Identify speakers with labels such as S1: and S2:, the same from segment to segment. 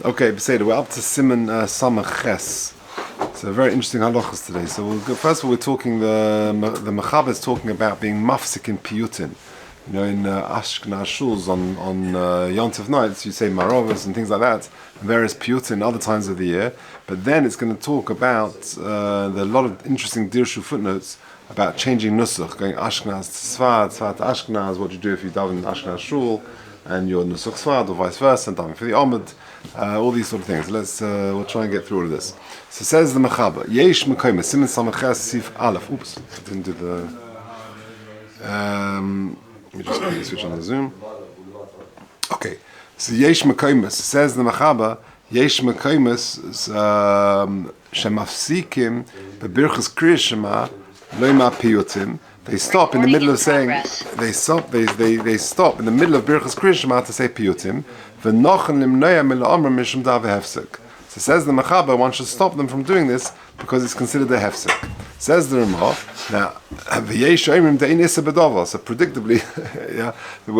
S1: Okay, Beseda, we're up to Siman Samach Ches. So very interesting halachas today. So we'll go, first of all, we're talking the Mechaber is talking about being mafsik in Piyutim. You know, in Ashkenaz shuls on Yontif nights, you say marovas and things like that, and various Piyutim other times of the year. But then it's going to talk about a lot of interesting dirshu footnotes about changing Nusach, going Ashkenaz to Sfad, Sfad to Ashkenaz, what you do if you daven in Ashkenaz shul, and your Nusach Sfad, or vice versa, and daven for the Omid. All these sort of things. We'll try and get through all of this. So says the Mechaber, Yesh Mekoyim, Siman Samachas Sif Aleph. Oops, I didn't do the. Let me just quickly switch on the Zoom. Okay, so Yesh Mekoyim says the Mechaber, Yesh Mekoyim Shemafsikim Bebirchas Kriya Shema Loima Piyutim. They stop in the middle of saying. They stop in the middle of Birchas Kriya Shema to say Piyutim. So says the Mechaber, one should stop them from doing this because it's considered a hefsek. Says the Ramah, now, so predictably, yeah,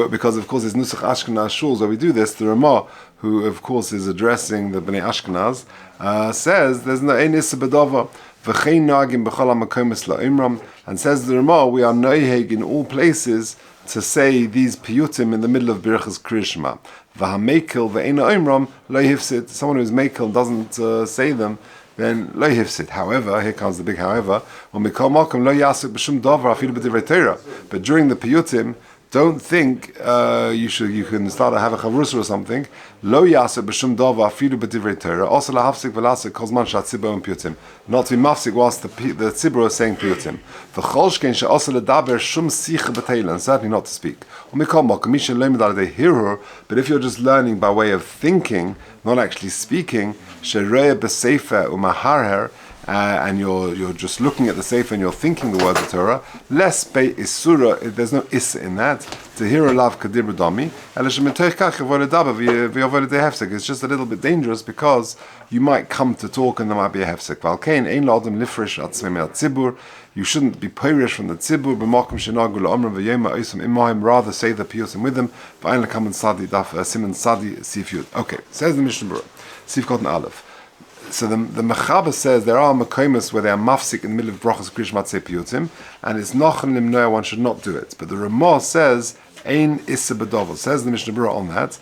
S1: because of course it's Nusach Ashkenaz shuls where we do this, the Ramah, who of course is addressing the Bnei Ashkenaz, says there's no ein issa bedova, and says the Ramah, we are noiheg in all places to say these piyutim in the middle of Birchas Kriya Shema. V'hamekel ve'ena oimram lo hifsid. Someone who's mekel doesn't say them, then lo hifsid. However, here comes the big however. When we call makom lo yasuk b'shum davar afilu b'divrei Torah. But during the piyutim, don't think you can start to have a chavrusa or something. Lo yasuk b'shum davar afilu b'divrei Torah. Also lahafsik v'lasik kozman shatzibur and piyutim. Not to be mafsik whilst the tzibur is saying piyutim. V'chol shkein she'asa ledaber shum sicha b'teila, and certainly not to speak. But if you're just learning by way of thinking, not actually speaking, and you're just looking at the sefer and you're thinking the words of Torah, less be isura, there's no issa in that. To hear a love kadibra dami, it's just a little bit dangerous because you might come to talk and there might be a hefsek. You shouldn't be pirish from the tzibur, rather say the piyutim with them. Okay, says the Mishnah Berurah, Sif Kotan Aleph. So the Mechaber says there are makomis where they are mafsik in the middle of brachas kriya matzeh piyutim, and it's nochen limnoah, one should not do it. But the Ramah says ein issa bedovah. Says the Mishnah Berurah on that.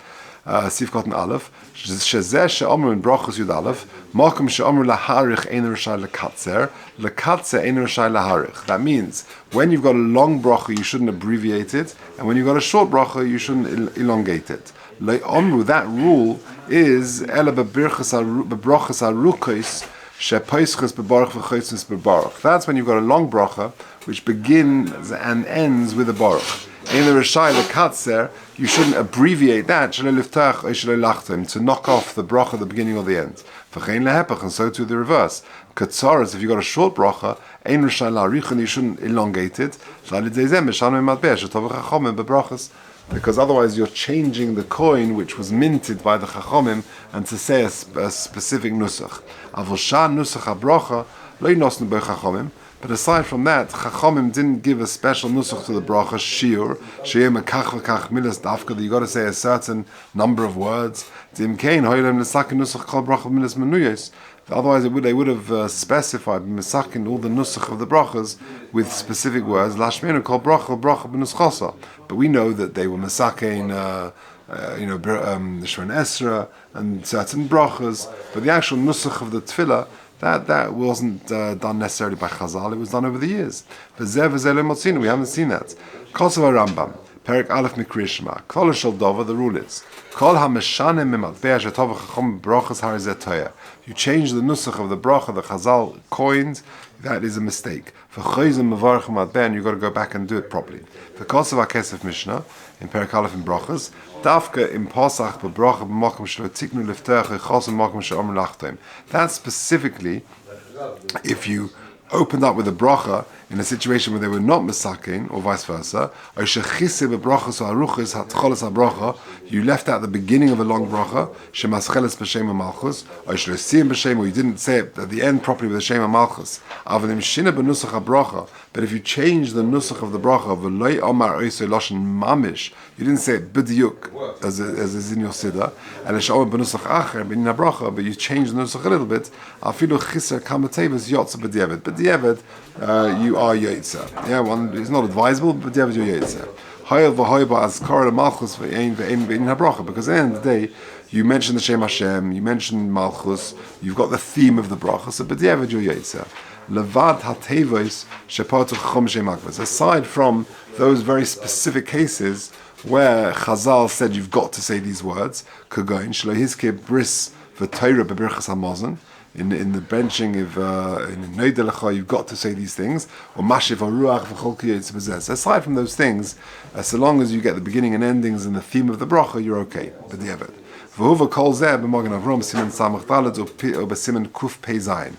S1: Sif Kotan Aleph. Shezeh she'omer in brachas Yud Aleph. Makom she'omer laharich ein rishai lekatzer. Lekatzer ein rishai laharich. That means when you've got a long bracha, you shouldn't abbreviate it, and when you've got a short bracha, you shouldn't elongate it. Le'omru, that rule is ela bebrachas arukos she'poischus bebarach v'choitzus bebarach. That's when you've got a long bracha which begins and ends with a baruch. In the Rishai lekatzer, you shouldn't abbreviate that to knock off the bracha at the beginning or the end. And so to the reverse. Katzaras, if you've got a short bracha, ein Rishai la'arichon, you shouldn't elongate it. Because otherwise you're changing the coin which was minted by the Chachomim and to say a specific Nusach. But aside from that, Chachomim didn't give a special Nusach to the bracha, shiur, that you got to say a certain number of words. Otherwise, they would have specified misakin all the nusach of the brachas with specific words. Lashmenu kol bracha b'nuschasa. But we know that they were misakin, the Shemon Esra and certain brachas. But the actual nusach of the tefillah, that wasn't done necessarily by Chazal. It was done over the years. We haven't seen that. Kosovo Rambam. Perik Aleph Mikriya Shema. Kol Shel Dova, the rule is Kol HaMeshanim Mimatbeh Shetov Chachom Brachas Harizeh Toya. You change the nusach of the bracha, the Chazal coins, that is a mistake. For Chayzim Mevarach Matbeh, you've got to go back and do it properly. For Kosovo Kesef Mishnah, in Perik Aleph in Brachas, Dafka in Pasach Bebracha B'Makom Shelo Tiknu Lifterach Echos B'Makom She'omer Lachtoim. That's specifically if you opened up with a bracha in a situation where they were not Mesakin, or vice versa, you left out the beginning of a long bracha, or you didn't say it at the end properly with the Shema Malchus. But if you change the Nusach of the bracha, you didn't say it b'diuk as is in your Siddur, and but you change the Nusach a little bit, you are Yotzer. Yeah, it's not advisable, but you're Yotzer. Because at the end of the day, you mention the Shem Hashem, you mention Malchus, you've got the theme of the bracha, so b'diavad you're Yotzer. Levad hatevos shepatu chom shemakvas. Aside from those very specific cases where Chazal said you've got to say these words, kagoin shelo hizke bris v'toira b'birchas hamazon. In the benching of in Neidelecha, you've got to say these things. Or Mashiv Orach v'chol. Aside from those things, so long as you get the beginning and endings and the theme of the bracha, you're okay. B'diavad. V'huva kol zeh b'magen Avrom siman samach daled or b'siman kuf pei zayin.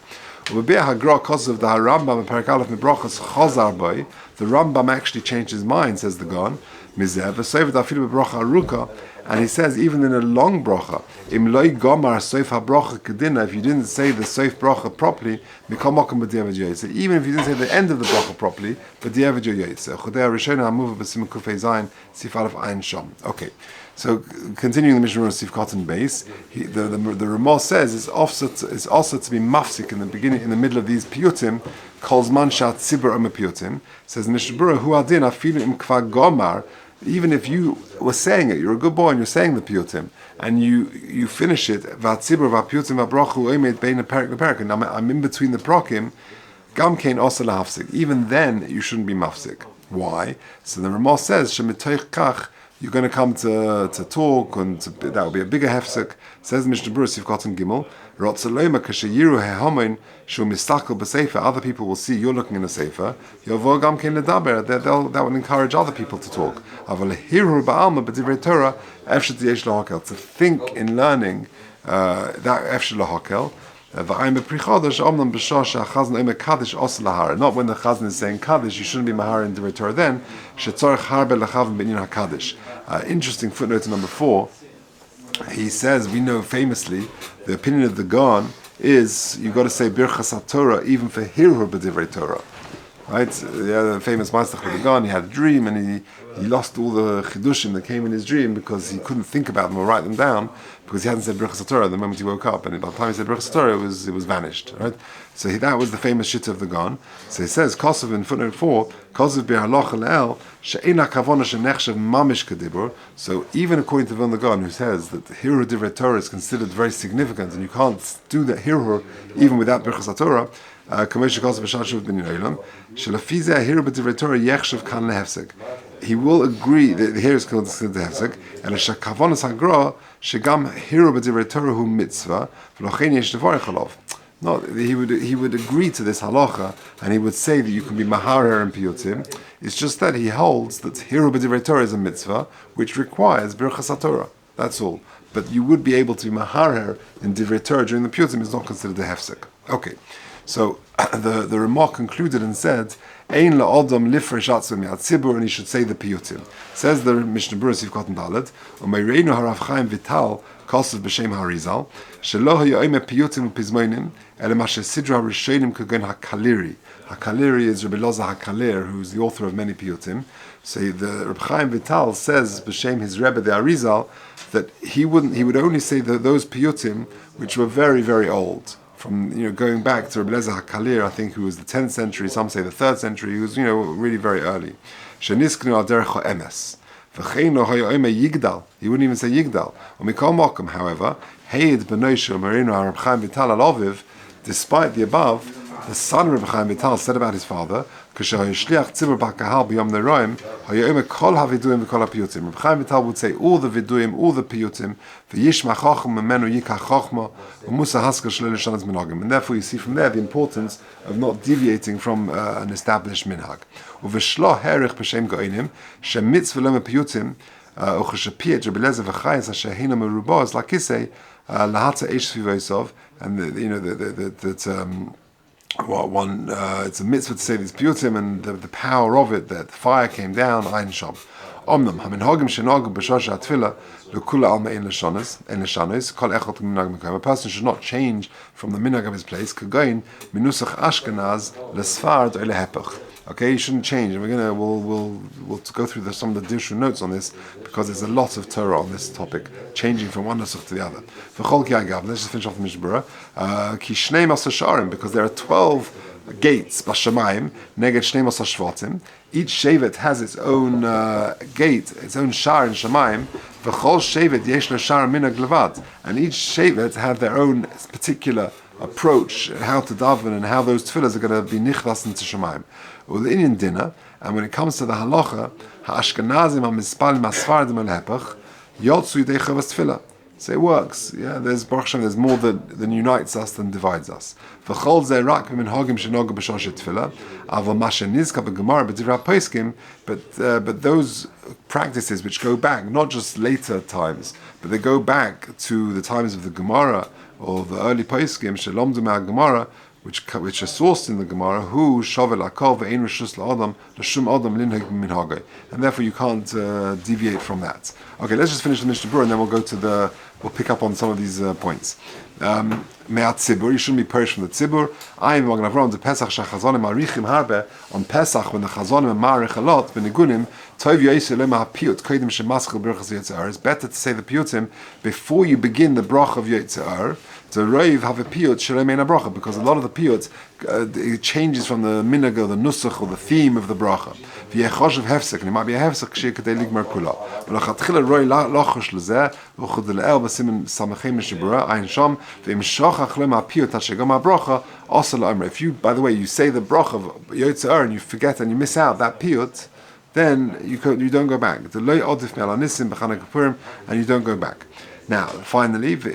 S1: U'b'be'ah hagra kos of the Rambam and Perek Aleph mibrachas chazar boy. The Rambam actually changed his mind, says the Gaon. Mizeh v'soivet afilu b'bracha aruka. And he says, even in a long bracha, im loy gomar soif ha-bracha kedina, if you didn't say the soif bracha properly, mikol mokum b'diavad yoytze. Even if you didn't say the end of the bracha properly, b'diavad yoytze. Chodei ha-rishona ha-muva b'siman kufei zayin, sif alef ayin shom. Okay, so continuing the Mishnah Sif Cotton base, the Ramah says it's also to be mafsik in the beginning, in the middle of these piyutim, calls man shat tzibur oma piyutim, says Mishnah Berurah, hu adin afilu im kva gomar. Even if you were saying it, you're a good boy and you're saying the Piyutim, and you finish it, V'atzibur v'apiyutim v'abrochu oimed bein perik leperik, and I'm in between the prokim, gam kein osa lahafsik. Even then, you shouldn't be mafsik. Why? So the Ramah says, shemitoich kach, you're going to come to talk, and that will be a bigger hefsek. Says Mishnah Berurah, Sif Cotton Gimel, Rotzaloma kashayiru hehamin shu mistakel b'sefer. Other people will see you're looking in the sefer. Yovo gam kein ledaber. That will encourage other people to talk. Aval hiru ba'alma b'divrei Torah efshet yesh lahakel. To think in learning that efshet lahakel. V'ayim b'prichodesh omnam b'shah she'achazan omer kaddish os lahar. Not when the chazan is saying kaddish, you shouldn't be mahar in divrei Torah then. Shetzorich harbe lechavim b'inyan hakaddish. Interesting footnote number 4. He says, we know famously, the opinion of the Gaon is you've got to say Birchas HaTorah even for Hirur B'divrei Torah. Right? The famous Meister of the Gaon, he had a dream and he lost all the Chidushim that came in his dream because he couldn't think about them or write them down because he hadn't said Birchas HaTorah the moment he woke up, and by the time he said Birchas HaTorah it was vanished. Right? So that was the famous shit of the Gaon. So he says, Kosov in footnote 4, Kosov B'Haloch Le'el, She'ena Kavona She'nechshav Mamish Kedibur. So even according to the Gaon, who says that the Hirur Divrei Torah is considered very significant, and you can't do that Hirur even without Birchas HaTorah, he will agree that here is considered hefsek, and shekavonas hagra shegam hiru b'divrei Torah hu mitzvah v'lochein yesh levarich alav. No, he would agree to this halacha, and he would say that you can be maharer and piyutim. It's just that he holds that hiru b'divrei Torah is a mitzvah which requires birchas haTorah. That's all. But you would be able to be maharer in divrei Torah during the piyutim is not considered a hefsek. Okay. So the remark concluded and said, "Ein la'adam lifresh atzvim mi'atzibur," and he should say the piyutim. Says the Mishnah Berurah Sif Cotton Dalet, "U'meireinu harav Chaim Vital kasav b'shem Harizal shelo ha'yoyim piyutim u'pizmonim ele ma shesidra rishonim kagon hakaliri." Hakaliri is Rabbi Loza Hakalir, who is the author of many piyutim. So the Rabbi Chaim Vital says b'shem his Rebbe the Arizal that he would only say those piyutim which were very, very old. From going back to Rabbi Lezer HaKalir, I think who was the 10th century, some say the 3rd century, who was really very early. Shenisknu al derech ha'emes. V'cheino ha'yo'eme yigdal. He wouldn't even say yigdal. Umikol mokum, however, Heid b'noisho marino Rabbi Chaim Vital al Oviv, despite the above, the son of Rabbi Chaim Vital said about his father, K'shehayishliach tzibur b'kahal b'yom neroim, ha'yo'eme kol ha'viduim v'kol ha'piyutim. Rabbi Chaim Vital would say all the viduim, all the piyutim, v'yishma chochem memenu yikach chochma, u'musa haskar shelo l'shanas minhagim. And therefore you see from there the importance of not deviating from an established minhag. U'v'shlo herich b'shem go'inim, shemitz v'lom ha'piyutim, u'cheshapiyet Rabbi Lezer v'chayes asher hina merubos lakisei, lahata eish svivoisov, and it's a mitzvah to say these Piyutim, and the power of it, that the fire came down, Ein Sham. Omnam, haminhagim shenagim b'shosh atfila l'kula alma ein l'shanos kol echad minhag mekayim. A person should not change from the minhag of his place. Kagain minusach Ashkenaz l'sfard or lehepach. Okay, you shouldn't change, and we'll go through some of the Dirshu notes on this, because there's a lot of Torah on this topic, changing from one Nusach to the other. Let's just finish off the Mishnah. Ki shnei masar sharim, because there are 12 gates b'shamayim neged shnei masar shvatim. Each shevet has its own gate, its own shar in shamayim. V'chol shevet yesh lo shar minhag levad, and each shevet have their own particular approach, how to daven, and how those tefillahs are going to be nichlas into shamayim. Well, the Indian dinner, and when it comes to the halacha, ha'ashkenazim ha'mispalim ha'sfardim ha'lepach yotzu yidei chavas tefillah. So it works. Yeah, there's Baruch Hashem, there's more than unites us than divides us. V'chol zeh rak b'minhagim shenoga b'shoshet tefillah, aval ma shenizka b'gemara b'divrei poskim. But those practices which go back, not just later times, but they go back to the times of the Gemara or the early poskim shelomdu me'al Gemara, which are sourced in the Gemara, who shavel akol ve'ein rishus la'adam l'shum adam linhag minhagay, and therefore you can't deviate from that. Okay, let's just finish the Mishnah Berurah, and then we'll pick up on some of these points. Me'at tzibur, you shouldn't be perished from the tzibur. I'm going to Avram the Pesach shachazonim arichim harbe, on Pesach when the chazonim marich a lot v'nigunim tov yoyse lema ha'piyut kodim shemaschil b'rachas yotze'ar. It's better to say the piyutim before you begin the brach of yotze'ar. The Rav have a piyut shelemein bracha, because a lot of the piyut it changes from the minhag or the nusach or the theme of the bracha. V'yechoshev hefsek, and it might be a hefsek k'shir k'dei ligmar kula. V'lachatchila roi lochosh lezeh v'chud le'el b'simin samachem Mishnah Ein Sham v'im shochach lema piyut hashegam bracha also la'amre. If you, by the way, you say the bracha of yotze'ar and you forget and you miss out that piyut, then you don't go back. The loy odif me'alanisim b'chana kapurim, and you don't go back. Now, finally, if for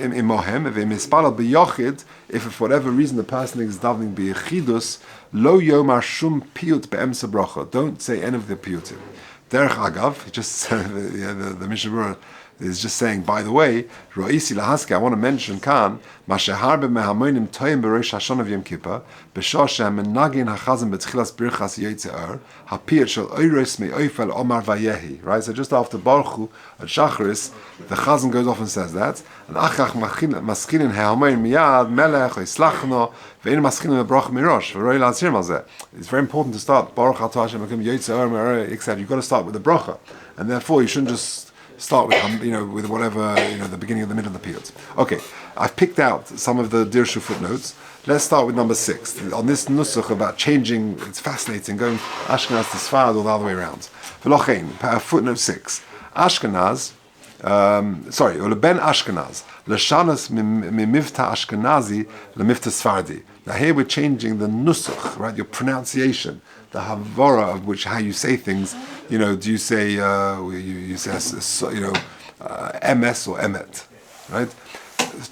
S1: whatever reason the person is davening b'yechidus, lo yomar shum piyut be'emsa bracha. Don't say any of the piyutim. Derech agav, just the Mishnah Berurah is just saying, by the way, Ro'isi lahaske, I want to mention kan, masheharbe mehamoinim toyim b'rosh Hashanah v'yom kippur, b'shah she'em menagin hachazim b'tchilas birchas yotze'ar, ha'piyut shel oiros me'oifel omar vayehi. Right, so just after Baruch Hu at Shacharis, the chazan goes off and says that, and achach maskinin ha'amoin miyad melech oislachno ve'in maskinin me'brach mirosh v'roi la'azir mazeh. It's very important to start Baruch Atah Hashem Elokim yotze'ar me'orei, except you've got to start with the bracha, and therefore you shouldn't just start with with whatever, the beginning of the middle of the piyut. Okay, I've picked out some of the Dirshu footnotes. Let's start with number 6. On this nusach about changing, it's fascinating, going Ashkenaz to Sfarad or the other way around. Footnote 6. Ashkenaz, or Ben Ashkenaz, L'shanas mimivta Ashkenazi lemivta Sfardi. Now here we're changing the nusach, right? Your pronunciation, the havara of which, how you say things. Do you say you say ms or emet, right?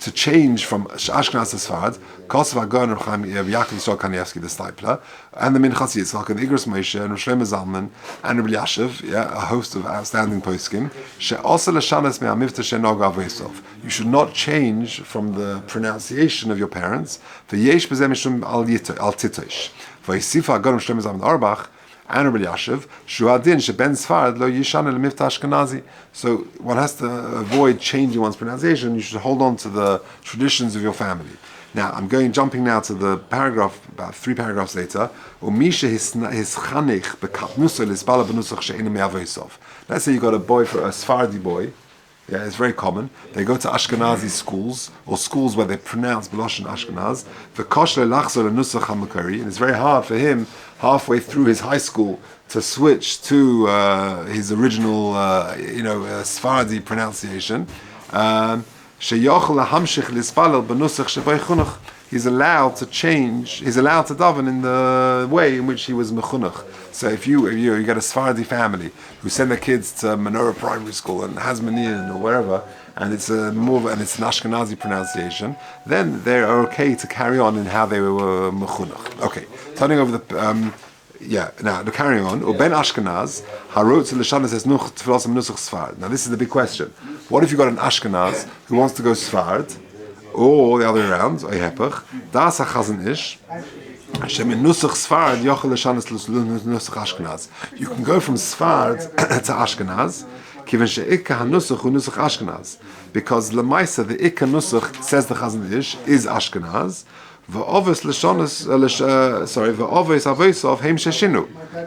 S1: To change from Ashkenaz to Sfarad, Kosovo Gaon Chaim Yaakov Yisrael Kanievsky, the Stipler, and the Minchas Yitzchak, and the Igros Moshe, and Shlomo Zalman, and Rabbi Yashiv, a host of outstanding poskim. Also l'shanas me'amivta shenog avosov. You should not change from the pronunciation of your parents. V'yesh b'zeh mishum al titosh. V'yisifa Gaon Shlomo Zalman Auerbach and Rabbi Yashiv, Shuadin sheben Sfarad lo yishan el mivta Ashkenazi. So one has to avoid changing one's pronunciation. You should hold on to the traditions of your family. Now I'm jumping now to the paragraph, about 3 paragraphs later. Umisha his chanich bekatnusel is bala benusach she'enim me'avoisov. Let's say you got a Sephardi boy. Yeah, it's very common. They go to Ashkenazi schools, or schools where they pronounce Beloshen Ashkenaz. And it's very hard for him, halfway through his high school, to switch to his original, Sephardi pronunciation. He's allowed to change. He's allowed to daven in the way in which he was mechunach. So if you get a Sephardi family who send their kids to Menorah Primary School and Hasmonean or wherever, and it's an Ashkenazi pronunciation, then they're okay to carry on in how they were mechunach. Okay, turning over the. Now carrying on. Uben Ashkenaz harot to l'shana says nuch tefillas nusach Sfarad. Now this is the big question. What if you got an Ashkenaz who wants to go Sfarad, or the other way around, or hepech? Das a chazan ish. You can go from Sfard to Ashkenaz, because Lamaisa, the Ikka Nusach, says the Chazon Ish, is Ashkenaz.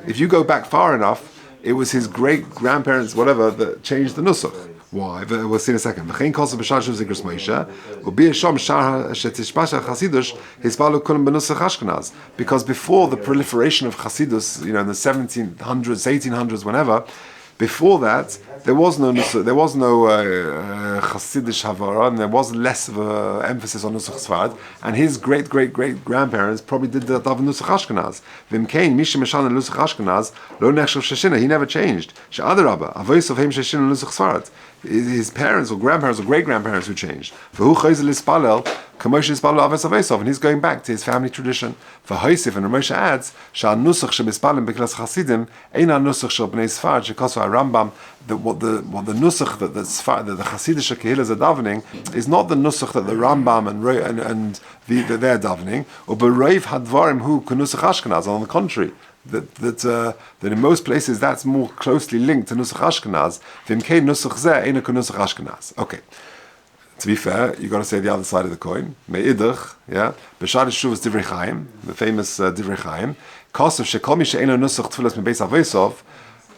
S1: If you go back far enough, it was his great grandparents, whatever, that changed the Nusach. Why? We'll see in a second. Because before the proliferation of Chasidus, in the 1700s, 1800s, whenever, before that, there was no Chassidish Havara, and there was less of an emphasis on Nusach Sfard, and his great-great-great-grandparents probably did the Daven Nusach Ashkenaz. V'imkein, Misha Meshan Nusach Ashkenaz, Lo Nechshav Sheshina, he never changed. She'adarabba, Avois of Hem Sheshina Nusach Sfard. His parents or grandparents or great-grandparents who changed. V'hu Chayzel Ispalel, Kamosh Ispalel Aves Avesov, and he's going back to his family tradition. V'hoisif, and Ramosha adds, Sha'al Nusach Shemispalem B'Klas Chasidim, Eina Nusach Shel B'nei Sfard, Shekosu HaRambam, what the Nusach that the Hasidic Kehillas are davening is not the Nusach that the Rambam and they're davening, or B'Reiv Hadvarim Hu Kunusach Ashkenaz. On the contrary, that in most places that's more closely linked to Nusach Ashkenaz. V'imkei Nusach Zeh Eina Kunusach Ashkenaz. Okay. To be fair, you got to say the other side of the coin. Me'idach, yeah. B'shad Shuvas Divrei Chaim, the famous Divrei Chaim. Kosav Shekol Mi She'eino Nusach Tfilas Mebeis Avosov.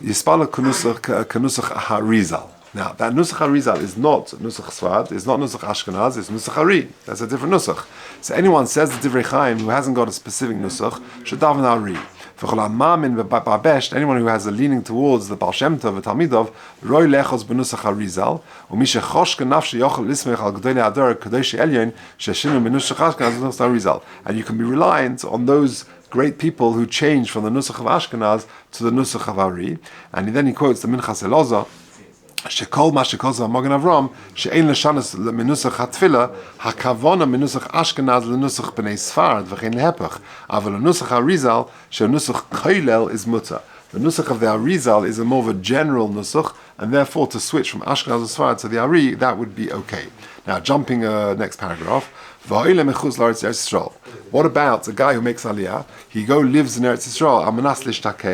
S1: Yispala Kunusach Harizal. Now, that Nusach Harizal is not Nusach Sfard, it's not Nusach Ashkenaz, it's Nusach Hari. That's a different Nusach. So anyone says the Divrei Chaim who hasn't got a specific Nusach should daven Hari. Anyone who has a leaning towards the Baal Shem Tov, the Talmidov, Roy Lechos Benusach Harizal, Umisha Choshke Nafshi Yochel Lismech Al Gdolei Ador Kadosh Elyon Sheshinu Benusach Ashkenaz Nusach Harizal, and you can be reliant on those great people who changed from the Nusach of Ashkenaz to the Nusach of Ari. And then he quotes the Minchas Elazar, Shekol ma shekoz Magen Avram, she'ein l'shanas l'menusach hatfila, hakavona menusach Ashkenaz l'nusach b'nei Sfard, v'chein lehepach. Aval l'nusach Harizal, she'nusach koilel is mutter. The Nusach of the Arizal is a more of a general Nusach, and therefore to switch from Ashkenaz to Sfard to the Ari, that would be okay. Now, jumping next paragraph. What about a guy who makes Aliyah? He lives in Eretz Yisrael.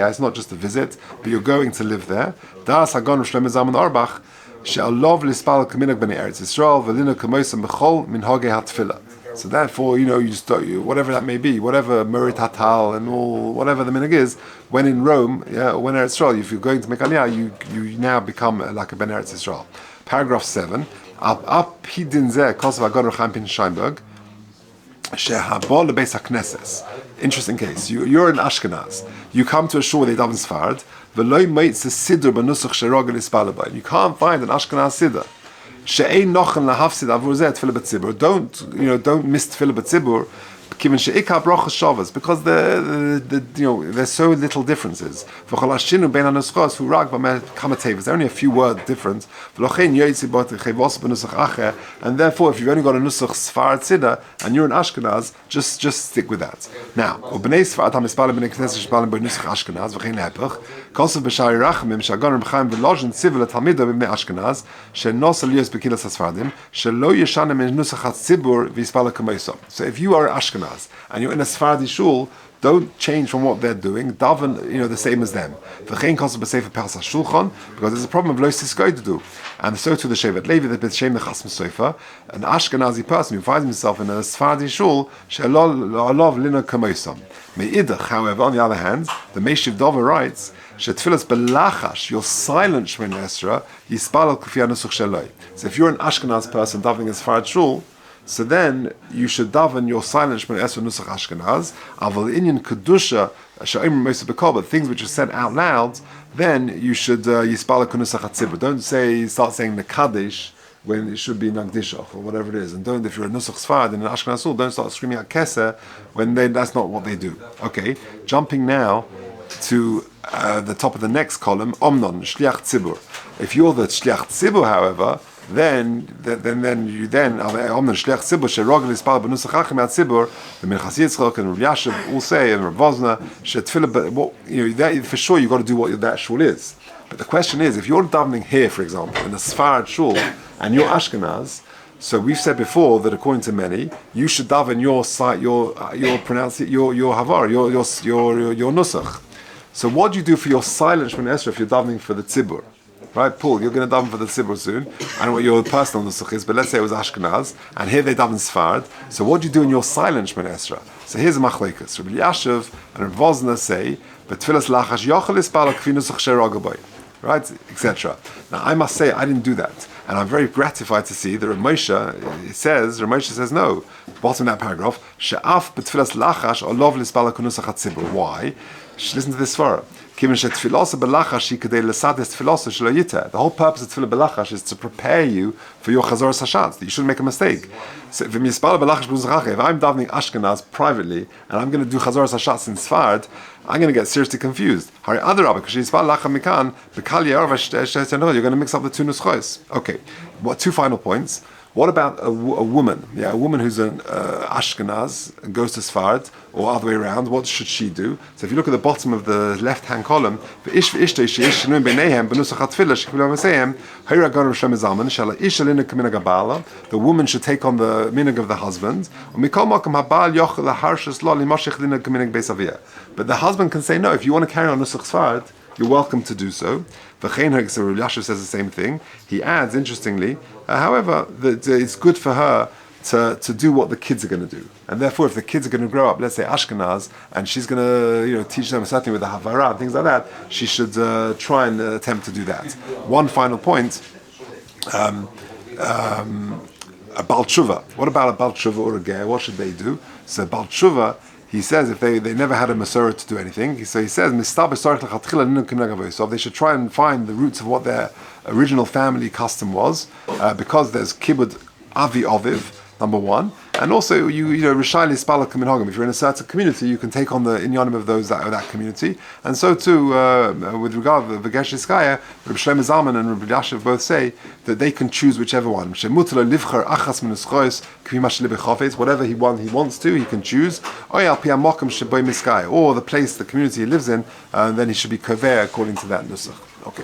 S1: It's not just a visit, but you're going to live there. So therefore, you start, whatever that may be, whatever Merit Hatal and all, whatever the minig is, when in Rome, when Eretz Yisrael, if you're going to make Aliyah, you now become like a Ben Eretz Yisrael. Paragraph 7. Interesting case. You're in Ashkenaz. You come to a shul where they daven Sfard. You can't find an Ashkenaz siddur. Don't miss tefillah b'tzibur. Because there's so little differences. There are only a few word difference. And therefore, if you've only got a Nusach Sfard Siddur and you're an Ashkenaz, just stick with that. Now, so if you are Ashkenaz and you're in a Sephardi shul, don't change from what they're doing. Daven, the same as them. Because there's a problem of lo siskoy to do. And so to the Shevet Levi, the B'Shem the Chasm Sofer, an Ashkenazi person who finds himself in a Sephardi shul, she'alov lina kamoisam. Me'idach, however, on the other hand, the Meishiv Dover writes, she'tfilas belachash, your silent Shemini Esra, yispalal kufiyah nusach sheloi. So if you're an Ashkenaz person davening a Sephardi shul, so then you should daven your silent Shemini Esra Nusach Ashkenaz, aval inyan kedusha sha'im moshe bekol, but things which are said out loud, then you should yispala kunusach hatzibur. Don't start saying the kaddish when it should be nagdishach or whatever it is, and don't, if you're a Nusach Sfard in an Ashkenaz shul, don't start screaming out keser when that's not what they do. Okay, jumping now to the top of the next column, omnon shliach tzibur. If you're the shliach tzibur, however, then Omnan Shliach Tzibur Sherogel Ispal B'Nusach Achim At Tzibur, the Minchas Yitzchak and Rav Yashiv will say, and Rav Vosna Shetfilah. For sure you got to do what that shul is. But the question is, if you're davening here, for example, in a Sfarad shul, and you're Ashkenaz, So we've said before that according to many, you should daven your havar, your nusach. So what do you do for your silent Shemona Esrei if you're davening for the tzibur? Right, Paul, you're going to daven for the tzibur soon. I don't know what your personal nusach is, but let's say it was Ashkenaz, and here they daven Sfard. So what do you do in your silent Shemona Esrei? So here's a machlekes. Rabbi Yashiv and Rabbi Vozna say, "Betfilas lachash yochel ispala kfi nusach sheragaboy," right, etc. Now I must say I didn't do that, and I'm very gratified to see that Rav Moshe says no. Bottom of that paragraph, she'af betfilas lachash olov lispala kunusach hatzibur. Why? Listen to this svara. The whole purpose of tefillah belachash is to prepare you for your chazoras hashatz. You shouldn't make a mistake. So if I'm davening Ashkenaz privately and I'm going to do chazoras hashatz in Sfard, I'm going to get seriously confused. You're going to mix up the two nuschos. Okay, two final points. What about a woman? Yeah, a woman who's an Ashkenaz and goes to Sfard, or other way around. What should she do? So if you look at the bottom of the left-hand column, the woman should take on the minhag of the husband. But the husband can say no. If you want to carry on Nusach Sfard, you're welcome to do so. Yashiv says the same thing. He adds, interestingly, however, that it's good for her to do what the kids are going to do. And therefore, if the kids are going to grow up, let's say Ashkenaz, and she's going to teach them certainly with the Havara and things like that, she should try and attempt to do that. One final point, a Bal Tshuva. What about a Bal Tshuva or a Ger? What should they do? So Bal Tshuva, he says if they never had a Masorah to do anything, so he says, so they should try and find the roots of what their original family custom was, because there's Kibbud Avi Oviv, number one, and also Rishai Lispala Minhagim. If you're in a certain community, you can take on the inyanim of that community, and so too with regard to the V'gesh Iskaya, Rabbi Shlomo Zalman and Rabbi Yashiv both say that they can choose whichever one. Whatever he wants to, he can choose. Or the place, the community he lives in, then he should be kover according to that nusach. Okay.